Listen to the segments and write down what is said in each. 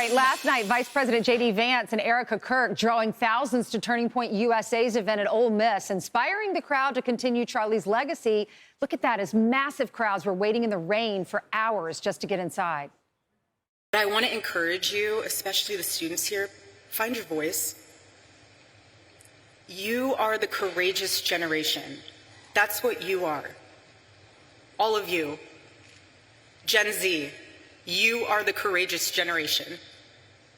right, last night, Vice President J.D. Vance and Erica Kirk drawing thousands to Turning Point USA's event at Ole Miss, inspiring the crowd to continue Charlie's legacy. Look at that, as massive crowds were waiting in the rain for hours just to get inside. I want to encourage you, especially the students here, find your voice. You are the courageous generation. That's what you are. All of you. Gen Z, you are the courageous generation.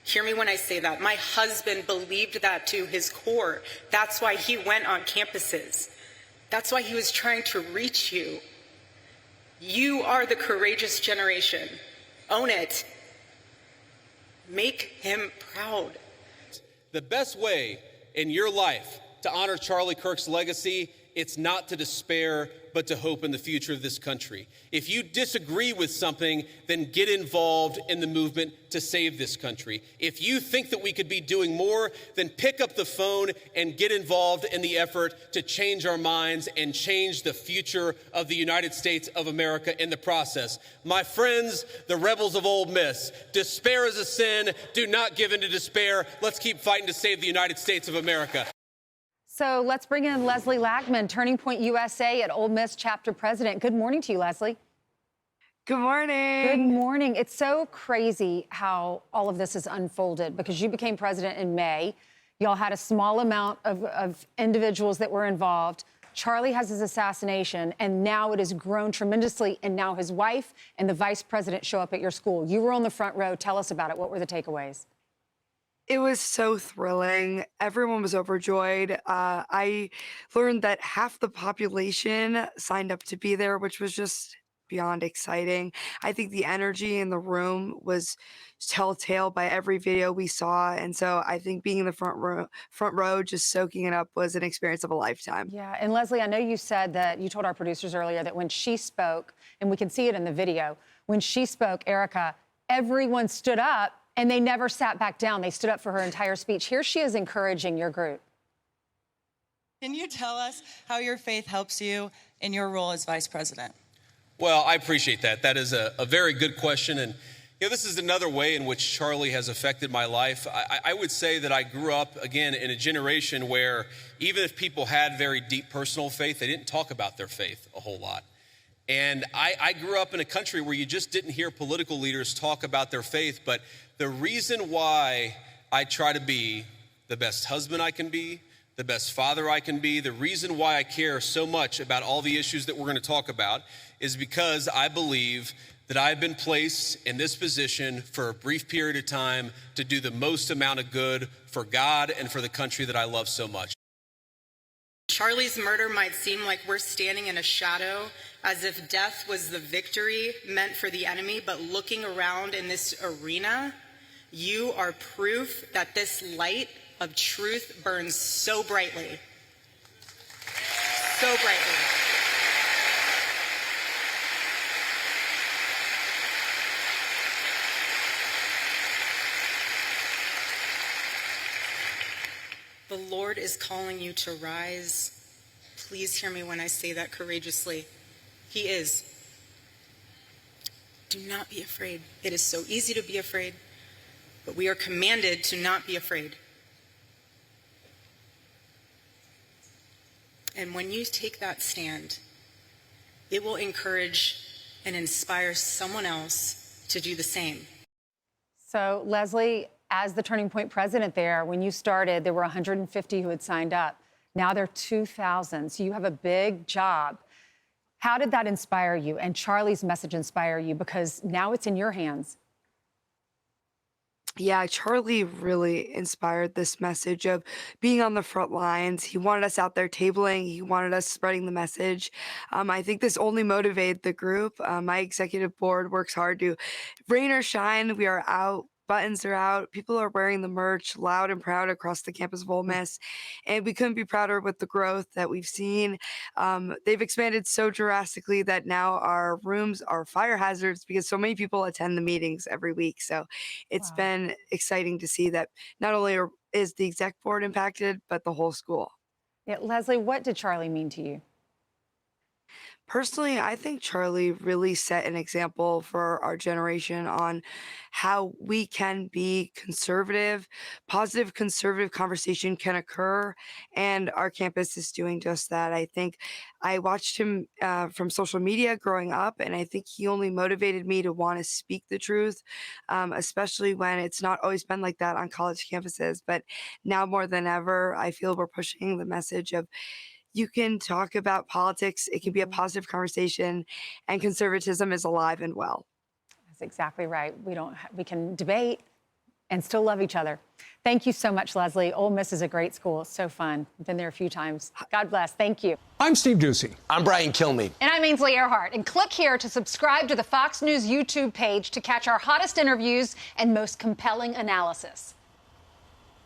Hear me when I say that. My husband believed that to his core. That's why he went on campuses. That's why he was trying to reach you. You are the courageous generation. Own it. Make him proud. The best way in your life to honor Charlie Kirk's legacy, it's not to despair, but to hope in the future of this country. If you disagree with something, then get involved in the movement to save this country. If you think that we could be doing more, then pick up the phone and get involved in the effort to change our minds and change the future of the United States of America in the process. My friends, the rebels of Ole Miss, despair is a sin. Do not give in to despair. Let's keep fighting to save the United States of America. So let's bring in Leslie Lackman, Turning Point USA at Ole Miss chapter president. Good morning to you, Leslie. Good morning. Good morning. It's so crazy how all of this has unfolded because you became president in May. Y'all had a small amount of individuals that were involved. Charlie has his assassination, and now it has grown tremendously, and now his wife and the vice president show up at your school. You were on the front row. Tell us about it. What were the takeaways? It was so thrilling. Everyone was overjoyed. I learned that half the population signed up to be there, which was just beyond exciting. I think the energy in the room was telltale by every video we saw. And so I think being in the front row, just soaking it up was an experience of a lifetime. Yeah. And Leslie, I know you said that you told our producers earlier that when she spoke, and we can see it in the video, when she spoke, Erica, everyone stood up. And they never sat back down. They stood up for her entire speech. Here she is encouraging your group. Can you tell us how your faith helps you in your role as vice president? Well, I appreciate that. That is a very good question. And this is another way in which Charlie has affected my life. I would say that I grew up, again, in a generation where even if people had very deep personal faith, they didn't talk about their faith a whole lot. And I grew up in a country where you just didn't hear political leaders talk about their faith. But the reason why I try to be the best husband I can be, the best father I can be, the reason why I care so much about all the issues that we're going to talk about is because I believe that I've been placed in this position for a brief period of time to do the most amount of good for God and for the country that I love so much. Charlie's murder might seem like we're standing in a shadow, as if death was the victory meant for the enemy, but looking around in this arena, you are proof that this light of truth burns so brightly. So brightly. The Lord is calling you to rise. Please hear me when I say that courageously. He is. Do not be afraid. It is so easy to be afraid, but we are commanded to not be afraid. And when you take that stand, it will encourage and inspire someone else to do the same. So, Leslie, as the Turning Point president there, when you started, there were 150 who had signed up. Now there are 2,000. So you have a big job. How did that inspire you and Charlie's message inspire you? Because now it's in your hands. Yeah, Charlie really inspired this message of being on the front lines. He wanted us out there tabling. He wanted us spreading the message. I think this only motivated the group. My executive board works hard to rain or shine. We are out. Buttons are out. People are wearing the merch loud and proud across the campus of Ole Miss. And we couldn't be prouder with the growth that we've seen. They've expanded so drastically that now our rooms are fire hazards because so many people attend the meetings every week. So it's been exciting to see that not only is the exec board impacted, but the whole school. Yeah, Leslie, what did Charlie mean to you? Personally, I think Charlie really set an example for our generation on how we can be conservative, positive conservative conversation can occur, and our campus is doing just that. I think I watched him from social media growing up, and I think he only motivated me to want to speak the truth, especially when it's not always been like that on college campuses. But now more than ever, I feel we're pushing the message of you can talk about politics, it can be a positive conversation, and conservatism is alive and well. That's exactly right. We can debate and still love each other. Thank you so much, Leslie. Ole Miss is a great school. It's so fun. I've been there a few times. God bless. Thank you. I'm Steve Ducey. I'm Brian Kilmeade. And I'm Ainsley Earhart. And click here to subscribe to the Fox News YouTube page to catch our hottest interviews and most compelling analysis.